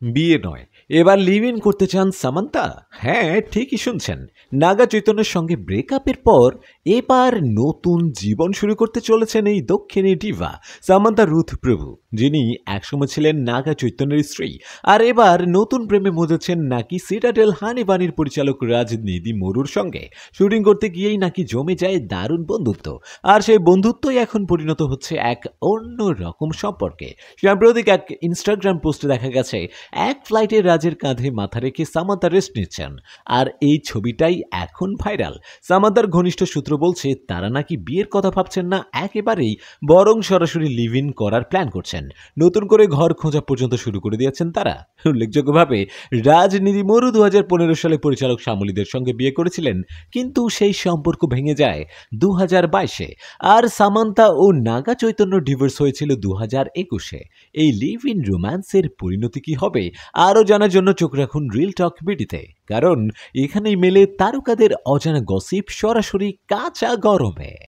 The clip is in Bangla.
বিয়ে নয়, এবার লিভ ইন করতে চান সামান্তা। হ্যাঁ, ঠিকই শুনছেন। নাগা চৈতন্যের সঙ্গে ব্রেকআপের পর এবার নতুন জীবন শুরু করতে চলেছেন এই দক্ষিণী ডিভা সামান্তা রুথ প্রভু, যিনি একসময় ছিলেন নাগা চৈতন্যের স্ত্রী। আর এবার নতুন প্রেমে মজেছেন নাকি সিটাডেল হানিবানির পরিচালক রাজনীতি মরুর সঙ্গে। শুটিং করতে গিয়েই নাকি জমে যায় দারুণ বন্ধুত্ব, আর সেই বন্ধুত্বই এখন পরিণত হচ্ছে এক অন্য রকম সম্পর্কে। সাম্প্রতিক এক ইনস্টাগ্রাম পোস্টে দেখা গেছে এক ফ্লাইটে রাজের কাঁধে মাথা রেখে সামান্তা রেস্ট নিচ্ছেন, আর এই ছবিটাই এখন ভাইরাল। সামান্তার ঘনিষ্ঠ সূত্র বলছে তারা নাকি বিয়ের কথা ভাবছেন না একেবারেই, বরং সরাসরি লিভ ইন করার প্ল্যান করছেন। নতুন করে ঘর খোঁজা পর্যন্ত শুরু করে দিয়েছেন তারা। উল্লেখযোগ্যভাবে রাজনীতি মরু 2015 সালে পরিচালক শ্যামলীদের সঙ্গে বিয়ে করেছিলেন, কিন্তু সেই সম্পর্ক ভেঙে যায় 2022-এ। আর সামান্তা ও নাগা চৈতন্য ডিভোর্স হয়েছিল 2021-এ। এই লিভ ইন রোম্যান্সের পরিণতি কি হবে আরও জানার জন্য চোখ রাখুন রিল টক বিডিতে, কারণ এখানেই মেলে তারকাদের অজানা গসিপ সরাসরি কাঁচা গরমে।